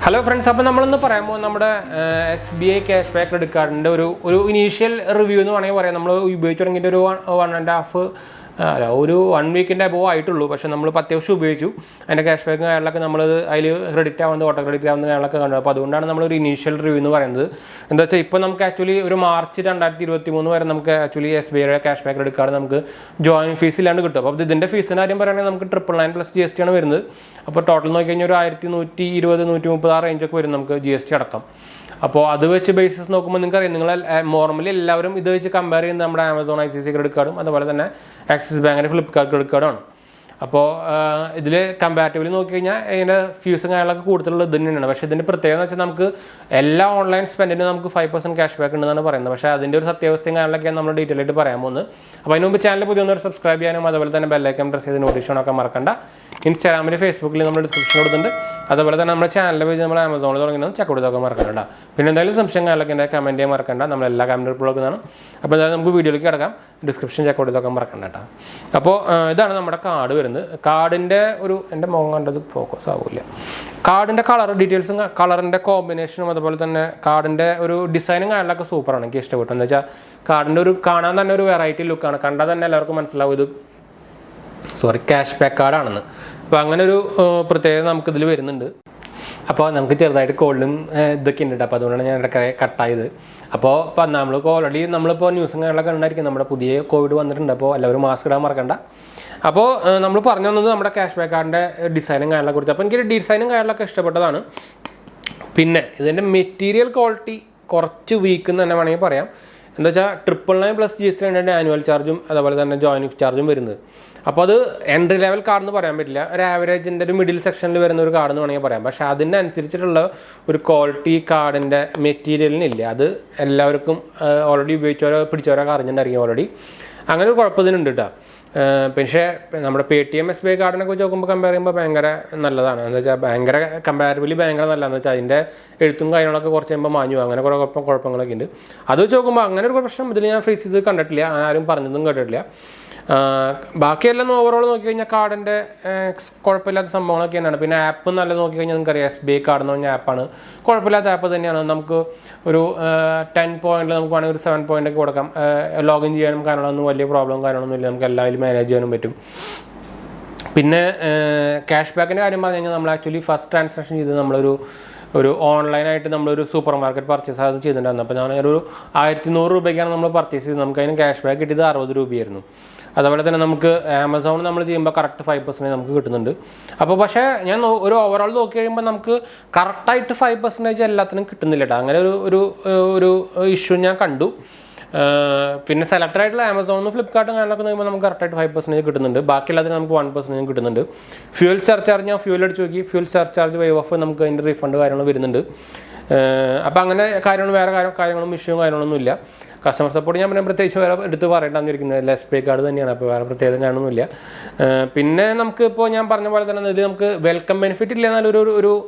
Hello friends, now we will talk about SBI Cashback credit card. Initial review we will use 1 week above ആയിട്ടുള്ളൂ പക്ഷേ നമ്മൾ അത്യാവശ്യം ഉപയോഗിച്ചു അതിന്റെ ക്യാഷ്ബാക്ക് കാര്യങ്ങളൊക്കെ നമ്മൾ അതിൽ ക്രെഡിറ്റ് ആവുന്ന ഓട്ടോ ക്രെഡിറ്റ് ആവുന്ന കാര്യങ്ങളൊക്കെ കണ്ടു അപ്പോൾ അതുകൊണ്ടാണ് നമ്മൾ ഒരു ഇനീഷ്യൽ റിവ്യൂ എന്ന് പറയുന്നത് എന്താ വെച്ചാൽ ഇപ്പോൾ നമുക്ക് ആക്ച്വലി ഒരു മാർച്ച് 2023 വരെ നമുക്ക് ആക്ച്വലി SBI യുടെ ക്യാഷ്ബാക്ക് ക്രെഡിറ്റ് കാർഡ് നമുക്ക് ജോയിൻ ഫീസ് ഇല്ലാണ്ട് കിട്ടും അപ്പോൾ ഇതിന്റെ ഫീസിന്റെ കാര്യം പറയുകയാണെങ്കിൽ നമുക്ക് 999 പ്ലസ് GST ആണ് വരുന്നത് അപ്പോൾ ടോട്ടൽ നോക്കി കഴിഞ്ഞാൽ ഒരു 1120 130 ആ റേഞ്ച് ഒക്കെ വരും നമുക്ക് GST അടക്കം അപ്പോൾ അത് വെച്ച് ബേസിസ് നോക്കുമ്പോൾ നിങ്ങൾക്ക് അറിയാം നിങ്ങൾ നോർമലി എല്ലാവരും ഇത് വെച്ച് കമ്പയർ ചെയ്യുന്നത് നമ്മുടെ ആമസോൺ ICICI ക്രെഡിറ്റ് കാർഡും അതുപോലെ തന്നെ ആക്സിസ് ബാങ്കിന്റെ ഫ്ലിപ്കാർട്ട് ക്രെഡിറ്റ് കാർഡാണ് അപ്പോൾ ഇതിൽ കമ്പാരിറ്റീവ്ലി നോക്കിക്കഴിഞ്ഞാൽ ഇതിൻ്റെ ഫ്യൂസും കാര്യങ്ങളൊക്കെ കൂടുതലുള്ള ഇത് തന്നെയാണ് പക്ഷേ ഇതിൻ്റെ പ്രത്യേകത എന്ന് വെച്ചാൽ നമുക്ക് എല്ലാ ഓൺലൈൻ സ്പെൻഡിനും നമുക്ക് 5% ക്യാഷ് ബാക്ക് ഉണ്ടെന്നാണ് പറയുന്നത് പക്ഷേ അതിൻ്റെ ഒരു സത്യാവസ്ഥയും കാര്യങ്ങളൊക്കെയാണ് നമ്മൾ ഡീറ്റെയിൽ ആയിട്ട് പറയാൻ പോകുന്നത് അപ്പോൾ അതിന് മുമ്പ് ചാനൽ പുതിയൊന്നൊരു സബ്സ്ക്രൈബ് ചെയ്യാനും അതുപോലെ തന്നെ ബെല്ലൈക്കൺ പ്രസ് ചെയ്ത് നോട്ടിഫിക്കേഷൻ ഒക്കെ മറക്കണ്ട ഇൻസ്റ്റാഗ്രാമിൽ ഫേസ്ബുക്കിൽ നമ്മൾ ഡിസ്ക്രിപ്ഷൻ കൊടുത്തിട്ടുണ്ട് അതുപോലെ തന്നെ നമ്മുടെ ചാനലിൽ പേജ് നമ്മൾ ആമസോണിൽ തുടങ്ങുന്നത് ചെക്ക് കൊടുത്തൊക്കെ മറക്കണ്ട പിന്നെ എന്തായാലും സംശയം കാര്യങ്ങളൊക്കെ എൻ്റെ കമൻറ്റ് ചെയ്യാൻ മറക്കണ്ട നമ്മളെല്ലാ കമൻറ്റ് റിപ്ലൈ അപ്പോൾ എന്തായാലും നമുക്ക് വീഡിയോയിലേക്ക് കിടക്കാം ഡിസ്ക്രിപ്ഷൻ ചെക്ക് കൊടുത്തൊക്കെ മറക്കണ്ട കേട്ടോ അപ്പോൾ ഇതാണ് നമ്മുടെ കാർഡ് വരുന്നത് കാർഡിൻ്റെ ഒരു എൻ്റെ മുഖം കണ്ടത് ഫോക്കസ് ആവില്ല കാർഡിൻ്റെ കളർ ഡീറ്റെയിൽസും കളറിൻ്റെ കോമ്പിനേഷനും അതുപോലെ തന്നെ കാർഡിൻ്റെ ഒരു ഡിസൈനും കാര്യങ്ങളൊക്കെ സൂപ്പറാണ് എനിക്ക് ഇഷ്ടപ്പെട്ടു എന്താ വെച്ചാൽ കാർഡിൻ്റെ ഒരു കാണാൻ തന്നെ ഒരു വെറൈറ്റി ലുക്കാണ് കണ്ടാൽ തന്നെ എല്ലാവർക്കും മനസ്സിലാവും ഇത് ക്യാഷ് ബാക്ക് കാർഡാണെന്ന് അപ്പോൾ അങ്ങനെ ഒരു പ്രത്യേകത നമുക്കിതിൽ വരുന്നുണ്ട് അപ്പോൾ നമുക്ക് ചെറുതായിട്ട് കോൾഡും ഇതൊക്കെ ഉണ്ട് അപ്പോൾ അതുകൊണ്ടാണ് ഞാൻ ഇടയ്ക്ക് കട്ടായത് അപ്പോൾ നമ്മൾക്ക് ഓൾറെഡി നമ്മളിപ്പോൾ ന്യൂസും കാര്യങ്ങളൊക്കെ ഉണ്ടായിരിക്കും നമ്മുടെ പുതിയ കോവിഡ് വന്നിട്ടുണ്ട് അപ്പോൾ എല്ലാവരും മാസ്ക് ഇടാൻ മറക്കണ്ട അപ്പോൾ നമ്മൾ പറഞ്ഞു തന്നത് നമ്മുടെ ക്യാഷ് ബാക്ക് കാർഡിൻ്റെ ഡിസൈനും കാര്യങ്ങളെ കുറിച്ച് അപ്പോൾ എനിക്ക് ഡിസൈനും കാര്യങ്ങളൊക്കെ ഇഷ്ടപ്പെട്ടതാണ് പിന്നെ ഇതിൻ്റെ മെറ്റീരിയൽ ക്വാളിറ്റി കുറച്ച് വീക്ക് എന്ന് തന്നെ വേണമെങ്കിൽ പറയാം എന്താ വെച്ചാൽ 999 പ്ലസ് GST ആണ് ആനുവൽ ചാർജും അതുപോലെ തന്നെ ജോയിനിങ് ചാർജും വരുന്നത് അപ്പോൾ അത് എൻട്രി ലെവൽ കാർഡ് എന്ന് പറയാൻ പറ്റില്ല ഒരു ആവറേജിൻ്റെ ഒരു മിഡിൽ സെക്ഷനിൽ വരുന്ന ഒരു കാർഡ് എന്ന് വേണമെങ്കിൽ പറയാം പക്ഷേ അതിനനുസരിച്ചിട്ടുള്ള ഒരു ക്വാളിറ്റി കാർഡിൻ്റെ മെറ്റീരിയലിനില്ല അത് എല്ലാവർക്കും ഓൾറെഡി ഉപയോഗിച്ചവരോ പിടിച്ചവരൊക്കെ അറിഞ്ഞിട്ടുണ്ടായിരിക്കും ഓൾറെഡി അങ്ങനെ ഒരു കുഴപ്പത്തിനുണ്ട് കേട്ടോ പക്ഷേ നമ്മുടെ Paytm SBI കാർഡിനെ കുറിച്ച് നോക്കുമ്പോൾ കമ്പയർ ചെയ്യുമ്പോൾ ഭയങ്കര നല്ലതാണ് എന്താ വെച്ചാൽ ഭയങ്കര കമ്പാരിറ്റീവ്ലി ഭയങ്കര നല്ലതാണെന്ന് വെച്ചാൽ അതിൻ്റെ എഴുത്തും കാര്യങ്ങളൊക്കെ കുറച്ച് കഴിയുമ്പോൾ മാഞ്ഞു അങ്ങനെ കുറേ കുഴപ്പങ്ങളൊക്കെ ഉണ്ട് അത് വെച്ച് നോക്കുമ്പോൾ അങ്ങനെ ഒരു പ്രശ്നം ഇതിൽ ഞാൻ ഫേസ് ചെയ്ത് കണ്ടിട്ടില്ല ആരും പറഞ്ഞതും കേട്ടിട്ടില്ല ബാക്കിയെല്ലാം ഓവറോൾ നോക്കിക്കഴിഞ്ഞാൽ കാർഡിൻ്റെ കുഴപ്പമില്ലാത്ത സംഭവങ്ങളൊക്കെ തന്നെയാണ് പിന്നെ ആപ്പ് നല്ലത് നോക്കിക്കഴിഞ്ഞാൽ നിങ്ങൾക്കറിയാം SBI കാർഡ് എന്ന് പറഞ്ഞ ആപ്പാണ് കുഴപ്പമില്ലാത്ത ആപ്പ് തന്നെയാണ് നമുക്ക് ഒരു 10 പോയിന്റിൽ നമുക്ക് വേണമെങ്കിൽ ഒരു 7 പോയിന്റ് ഒക്കെ കൊടുക്കാം ലോഗിൻ ചെയ്യാനും കാര്യങ്ങളൊന്നും വലിയ പ്രോബ്ലം കാര്യങ്ങളൊന്നും ഇല്ല നമുക്ക് എല്ലാവരും മാനേജ് ചെയ്യാനും പറ്റും പിന്നെ ക്യാഷ് ബാക്കിൻ്റെ കാര്യം പറഞ്ഞു കഴിഞ്ഞാൽ നമ്മൾ ആക്ച്വലി ഫസ്റ്റ് ട്രാൻസാക്ഷൻ ചെയ്ത് ഒരു ഓൺലൈനായിട്ട് നമ്മളൊരു സൂപ്പർ മാർക്കറ്റ് പർച്ചേസ് അത് ചെയ്തിട്ടുണ്ടായിരുന്നു അപ്പോൾ ഞാനൊരു 1100 രൂപയ്ക്കാണ് നമ്മൾ പർച്ചേസ് ചെയ്തത് നമുക്ക് അതിന് ക്യാഷ് ബാക്ക് കിട്ടിയത് 60 രൂപയായിരുന്നു അതുപോലെ തന്നെ നമുക്ക് ആമസോണിൽ നമ്മൾ ചെയ്യുമ്പോൾ കറക്റ്റ് 5% നമുക്ക് കിട്ടുന്നുണ്ട് അപ്പോൾ പക്ഷേ ഞാൻ ഒരു ഓവറോൾ നോക്കി കഴിയുമ്പോൾ നമുക്ക് കറക്റ്റായിട്ട് 5% എല്ലാത്തിനും കിട്ടുന്നില്ല കേട്ടോ അങ്ങനെ ഒരു ഇഷ്യൂ ഞാൻ കണ്ടു പിന്നെ സെലക്ടഡ് ആയിട്ടുള്ള ആമസോണിൽ ഫ്ലിപ്കാർട്ടും കാര്യങ്ങളൊക്കെ നോക്കുമ്പോൾ നമുക്ക് കറക്റ്റായിട്ട് 5% കിട്ടുന്നുണ്ട് ബാക്കിയുള്ളതിന് നമുക്ക് 1% കിട്ടുന്നുണ്ട് ഫ്യൂൽ സർചാർജ് ഞാൻ ഫ്യൂൽ അടിച്ച് നോക്കി ഫ്യൂൽ സർചാർജ് വൈവ് ഓഫ് നമുക്ക് അതിൻ്റെ റീഫണ്ട് കാര്യങ്ങൾ വരുന്നുണ്ട് അപ്പോൾ അങ്ങനെ വേറെ കാര്യങ്ങളും ഇഷ്യൂ കാര്യങ്ങളൊന്നും ഇല്ല കസ്റ്റമർ സപ്പോർട്ട് ഞാൻ പിന്നെ പ്രത്യേകിച്ച് വേറെ എടുത്ത് പറയേണ്ടതെന്നിരിക്കുന്നത് SBI കാർഡ് തന്നെയാണ് അപ്പോൾ വേറെ പ്രത്യേകത കാണുന്നില്ല പിന്നെ നമുക്ക് ഇപ്പോൾ ഞാൻ പറഞ്ഞ പോലെ തന്നെ ഇതിൽ നമുക്ക് വെൽക്കം ബെനിഫിറ്റ് ഇല്ല എന്നാലും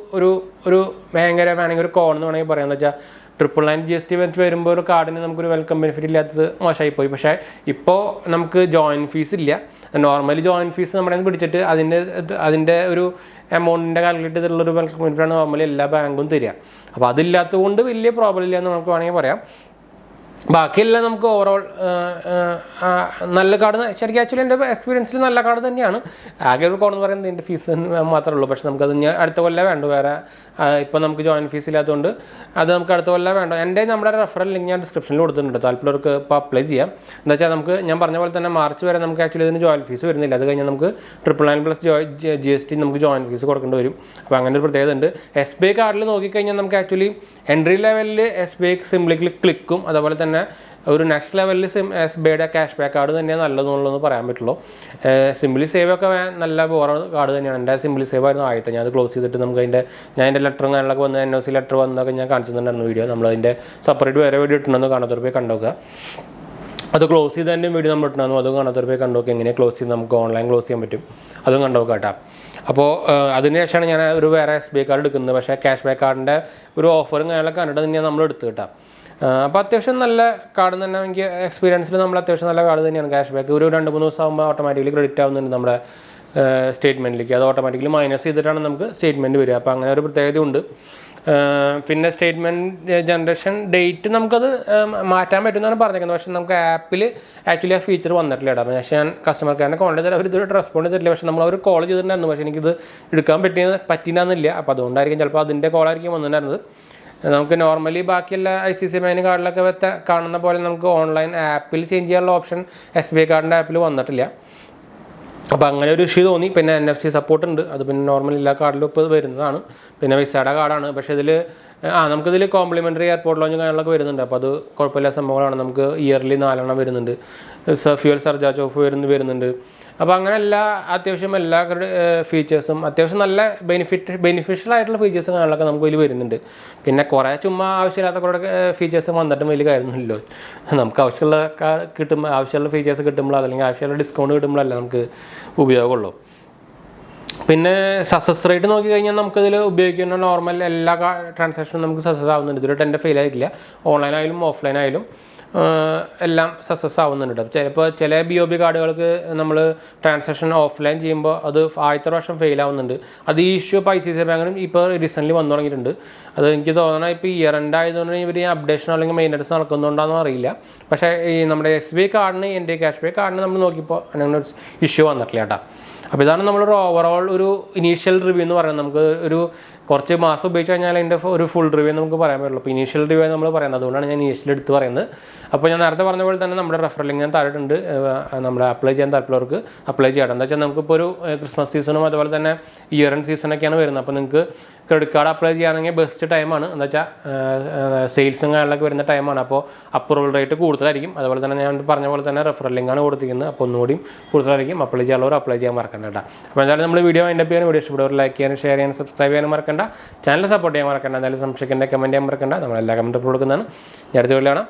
ഒരു ഭയങ്കര വേണമെങ്കിൽ ഒരു കോൺ എന്ന് വേണമെങ്കിൽ പറയാമെന്ന് വെച്ചാൽ 999 GST വെച്ച് വരുമ്പോൾ ഒരു കാർഡിന് നമുക്കൊരു വെൽക്കം ബെനിഫിറ്റ് ഇല്ലാത്തത് മോശമായിപ്പോയി പക്ഷേ ഇപ്പോൾ നമുക്ക് ജോയിൻ ഫീസ് ഇല്ല നോർമലി ജോയിൻ ഫീസ് നമ്മുടെ പിടിച്ചിട്ട് അതിൻ്റെ ഒരു എമൗണ്ടിൻ്റെ കാൽക്കുലേറ്റ് ചെയ്തിട്ടുള്ളൊരു വെൽക്കം ബെനിഫിറ്റാണ് നോർമലി എല്ലാ ബാങ്കും തരിക അപ്പോൾ അതില്ലാത്തത് കൊണ്ട് വലിയ പ്രോബ്ലം ഇല്ല എന്ന് നമുക്ക് വേണമെങ്കിൽ പറയാം ബാക്കിയെല്ലാം നമുക്ക് ഓവറോൾ നല്ല കാർഡ് ശരിക്കും ആക്ച്വലി എൻ്റെ എക്സ്പീരിയൻസിൽ നല്ല കാർഡ് തന്നെയാണ് ആകെ ഒരു കോണെന്ന് പറയുന്നത് ഇതിൻ്റെ ഫീസ് മാത്രമേ ഉള്ളൂ പക്ഷേ നമുക്കത് ഞാൻ അടുത്ത കൊല്ലം വേണ്ട വേറെ ഇപ്പോൾ നമുക്ക് ജോയിൻ ഫീസ് ഇല്ലാത്തതുകൊണ്ട് അത് നമുക്ക് അടുത്ത കൊല്ലം വേണ്ട നമ്മുടെ റെഫറൽ ലിങ്ക് ഞാൻ ഡിസ്ക്രിപ്ഷനിൽ കൊടുത്തിട്ടുണ്ട് താല്പര്യമുള്ളവർക്ക് ഇപ്പോൾ അപ്ലൈ ചെയ്യാം എന്താ വെച്ചാൽ നമുക്ക് ഞാൻ പറഞ്ഞ പോലെ തന്നെ മാർച്ച് വരെ നമുക്ക് ആക്ച്വലി ഇതിന് ജോയിൻ ഫീസ് വരുന്നില്ല അത് കഴിഞ്ഞാൽ നമുക്ക് 999 പ്ലസ് GST നമുക്ക് ജോയിൻ ഫീസ് കൊടുക്കേണ്ടി വരും അപ്പോൾ അങ്ങനെ ഒരു പ്രത്യേകത ഉണ്ട് SBI കാർഡിൽ നോക്കിക്കഴിഞ്ഞാൽ നമുക്ക് ആക്ച്വലി എൻട്രി ലെവലിൽ SBI സിംപ്ലി ക്ലിക്കും അതുപോലെ തന്നെ ഒരു നെക്സ്റ്റ് ലെവലിൽ SBIയുടെ ക്യാഷ് ബാക്ക് കാർഡ് തന്നെയാണ് നല്ലതെന്നുള്ളതെന്ന് പറയാൻ പറ്റുള്ളൂ സിംപ്ലി സേവ് ഒക്കെ നല്ല കാർഡ് തന്നെയാണ് എൻ്റെ സിംപ്ലി സേവ് ആയിരുന്നു ആദ്യത്തെ ഞാൻ അത് ക്ലോസ് ചെയ്തിട്ട് നമുക്ക് ഞാൻ എൻ്റെ ലെറ്ററും കാര്യങ്ങളൊക്കെ വന്ന് NOC ലെറ്റർ വന്നതൊക്കെ ഞാൻ കാണിച്ചിട്ടുണ്ടായിരുന്നു വീഡിയോ നമ്മളതിൻ്റെ സെപ്പറേറ്റ് വേറെ വീഡിയോ ഇട്ടുണ്ടെന്ന് കാണാത്തവർ പോയി കണ്ടുനോക്കുക അത് ക്ലോസ് ചെയ്തതിൻ്റെ വീഡിയോ നമ്മൾ ഇട്ടുണ്ടായിരുന്നു അതും കാണാത്തവർ പോയി കണ്ടുനോക്കുക എങ്ങനെ ക്ലോസ് ചെയ്ത് നമുക്ക് ഓൺലൈൻ ക്ലോസ് ചെയ്യാൻ പറ്റും അതും കണ്ടുനോക്കുക കേട്ടോ അപ്പോൾ അതിന് ശേഷമാണ് ഞാൻ ഒരു വേറെ SBI കാർഡ് എടുക്കുന്നത് പക്ഷേ ക്യാഷ് ബാക്ക് കാർഡിൻ്റെ ഒരു ഓഫറും കാര്യങ്ങളൊക്കെ കണ്ടിട്ട് തന്നെയാണ് നമ്മൾ എടുത്ത് കേട്ടോ അപ്പോൾ അത്യാവശ്യം നല്ല കാർഡ് തന്നെ എനിക്ക് എക്സ്പീരിയൻസിൽ നമ്മൾ അത്യാവശ്യം നല്ല കാർഡ് തന്നെയാണ് ക്യാഷ് ബാക്ക് ഒരു 2-3 ദിവസം ആകുമ്പോൾ ഓട്ടോമാറ്റിക്കലി ക്രെഡിറ്റ് ആവുന്നുണ്ട് നമ്മുടെ സ്റ്റേറ്റ്മെൻറ്റിലേക്ക് അത് ഓട്ടോമാറ്റിക്കലി മൈനസ് ചെയ്തിട്ടാണ് നമുക്ക് സ്റ്റേറ്റ്മെൻറ്റ് വരിക അപ്പോൾ അങ്ങനെ ഒരു പ്രത്യേകത ഉണ്ട് പിന്നെ സ്റ്റേറ്റ്മെൻറ്റ് ജനറേഷൻ ഡേറ്റ് നമുക്കത് മാറ്റാൻ പറ്റുമെന്നാണ് പറഞ്ഞേക്കുന്നത്. പക്ഷേ നമുക്ക് ആപ്പിൽ ആക്ച്വലി ആ ഫീച്ചർ വന്നിട്ടില്ല കേട്ടോ. അപ്പോൾ ഞാൻ കസ്റ്റമർ കെയറിനെ കോൺടാക്ട് ചെയ്താൽ അവർ ഇതുവരെ റെസ്പോണ്ട് ചെയ്തിട്ടില്ല. പക്ഷേ നമ്മളവർ കോൾ ചെയ്തിട്ടുണ്ടായിരുന്നു, പക്ഷേ എനിക്കിത് എടുക്കാൻ പറ്റിയെന്നില്ല. അപ്പോൾ അതുകൊണ്ടായിരിക്കും ചിലപ്പോൾ അതിൻ്റെ കോളായിരിക്കും വന്നിട്ടുണ്ടായിരുന്നത്. നമുക്ക് നോർമലി ബാക്കിയുള്ള ICICI ബാങ്ക് കാർഡിലൊക്കെ കാണുന്ന പോലെ നമുക്ക് ഓൺലൈൻ ആപ്പിൽ ചേഞ്ച് ചെയ്യാനുള്ള ഓപ്ഷൻ SBI കാർഡിൻ്റെ ആപ്പിൽ വന്നിട്ടില്ല. അപ്പോൾ അങ്ങനെ ഒരു ഇഷ്യൂ തോന്നി. പിന്നെ NFC സപ്പോർട്ട് ഉണ്ട്, അത് പിന്നെ നോർമൽ എല്ലാ കാർഡിലും ഇപ്പോൾ വരുന്നതാണ്. പിന്നെ വിസയുടെ കാർഡാണ്. പക്ഷേ ഇതിൽ നമുക്കിതിൽ കോംപ്ലിമെൻ്ററി എയർപോർട്ട് ലോഞ്ചും കാര്യങ്ങളൊക്കെ വരുന്നുണ്ട്. അപ്പോൾ അത് കുഴപ്പമില്ല സംഭവങ്ങളാണ്. നമുക്ക് ഇയർലി 4 വരുന്നുണ്ട്. ഫ്യൂൽ സർചാർജ് ഓഫ് വരുന്നുണ്ട്. അപ്പോൾ അങ്ങനെ അത്യാവശ്യം എല്ലാ ഫീച്ചേഴ്സും അത്യാവശ്യം നല്ല ബെനിഫിഷ്യൽ ആയിട്ടുള്ള ഫീച്ചേഴ്സും കാര്യങ്ങളൊക്കെ നമുക്ക് ഇതിൽ വരുന്നുണ്ട്. പിന്നെ കുറേ ചുമ്മാ ആവശ്യമില്ലാത്ത കുറേ ഫീച്ചേഴ്സ് വന്നിട്ടും വലിയ കാര്യമൊന്നുമില്ലല്ലോ. നമുക്ക് ആവശ്യമുള്ള ഫീച്ചേഴ്സ് കിട്ടുമ്പോൾ അല്ലെങ്കിൽ ആവശ്യമുള്ള ഡിസ്കൗണ്ട് കിട്ടുമ്പോഴല്ല നമുക്ക് ഉപയോഗമുള്ളൂ. പിന്നെ സക്സസ് റേറ്റ് നോക്കി കഴിഞ്ഞാൽ നമുക്കിതിൽ ഉപയോഗിക്കുന്ന നോർമൽ എല്ലാ ട്രാൻസാക്ഷനും നമുക്ക് സക്സസ് ആവുന്നുണ്ട്. ഇതൊരു ടെൻ്റെ ഫെയിൽ ആയിട്ടില്ല. ഓൺലൈനായാലും ഓഫ്ലൈനായാലും എല്ലാം സക്സസ് ആവുന്നുണ്ട്. ചിലപ്പോൾ ചില BOB കാർഡുകൾക്ക് നമ്മൾ ട്രാൻസാക്ഷൻ ഓഫ്ലൈൻ ചെയ്യുമ്പോൾ അത് ആദ്യത്തെ പ്രാവശ്യം ഫെയിൽ ആവുന്നുണ്ട്. അത് ഈ ഇഷ്യൂ ഇപ്പോൾ ICICI ബാങ്കിലും ഇപ്പോൾ റീസെൻ്റ്ലി വന്നു തുടങ്ങിയിട്ടുണ്ട്. അത് എനിക്ക് തോന്നണം ഇപ്പോൾ ഇയർ എൻഡ് ആയതുകൊണ്ട് ഇവർ അപ്ഡേഷൻ അല്ലെങ്കിൽ മെയിൻ്റനൻസ് നടക്കുന്നുണ്ടോയെന്ന് അറിയില്ല. പക്ഷേ ഈ നമ്മുടെ SBI കാർഡിന് എൻ്റെ ക്യാഷ്ബാക്ക് കാർഡിന് നമ്മൾ നോക്കിയപ്പോൾ അങ്ങനെ ഒരു ഇഷ്യൂ വന്നിട്ടില്ല കേട്ടോ. അപ്പോൾ ഇതാണ് നമ്മളൊരു ഓവറോൾ ഒരു ഇനീഷ്യൽ റിവ്യൂ എന്ന് പറയുന്നത്. നമുക്ക് ഒരു കുറച്ച് മാസം ഉപയോഗിച്ച് കഴിഞ്ഞാൽ അതിൻ്റെ ഒരു ഫുൾ റിവ്യൂ നമുക്ക് പറയാൻ പറ്റുള്ളൂ. അപ്പോൾ ഇനീഷ്യൽ റിവ്യൂ നമ്മൾ പറയുന്നത്, അതുകൊണ്ടാണ് ഞാൻ ഇനീഷ്യൽ എടുത്ത് പറയുന്നത്. അപ്പോൾ ഞാൻ നേരത്തെ പറഞ്ഞ പോലെ തന്നെ നമ്മുടെ റെഫറൽ ലിങ്ക് ഞാൻ താഴെയുണ്ട്. നമ്മുടെ അപ്ലൈ ചെയ്യാൻ താല്പര്യമുള്ളവർക്ക് അപ്ലൈ ചെയ്യണം. എന്താ വെച്ചാൽ നമുക്കിപ്പോൾ ഒരു ക്രിസ്മസ് സീസണും അതുപോലെ തന്നെ ഇയർ എൻഡ് സീസണൊക്കെയാണ് വരുന്നത്. അപ്പോൾ നിങ്ങൾക്ക് ക്രെഡിറ്റ് കാർഡ് അപ്ലൈ ചെയ്യുകയാണെങ്കിൽ ബെസ്റ്റ് ടൈമാണ്. എന്താ വെച്ചാൽ സെയിൽസും കാര്യങ്ങളൊക്കെ വരുന്ന ടൈമാണ്. അപ്പോൾ അപ്രൂവൽ റേറ്റ് കൂടുതലായിരിക്കും. അതുപോലെ തന്നെ ഞാൻ പറഞ്ഞ പോലെ തന്നെ റെഫറൽ ലിങ്കാണ് കൊടുത്തിരിക്കുന്നത്. അപ്പോൾ ഒന്നുകൂടി കൂടുതലായിരിക്കും. അപ്ലൈ ചെയ്യാനുള്ളവർ അപ്ലൈ ചെയ്യാൻ മറക്കണ്ട കേട്ടോ. അപ്പോൾ എന്തായാലും നമ്മൾ വീഡിയോ അതിൻ്റെ ചെയ്യാൻ വീഡിയോ ഇഷ്ടപ്പെടുന്നവർ ലൈക്ക് ചെയ്യാനും ഷെയർ ചെയ്യാനും സബ്സ്ക്രൈബ് ചെയ്യാനും മറക്കണ്ട. ചാനൽ സപ്പോർട്ട് ചെയ്യാൻ മറക്കണ്ട. എന്തായാലും സംശയിക്കേണ്ട കമൻറ്റ് ചെയ്യാൻ മറക്കണ്ട. നമ്മളെല്ലാ കമൻറ്റും കൊടുക്കുന്നതാണ്. ഞാൻ അടുത്ത വീഡിയോ കാണാം.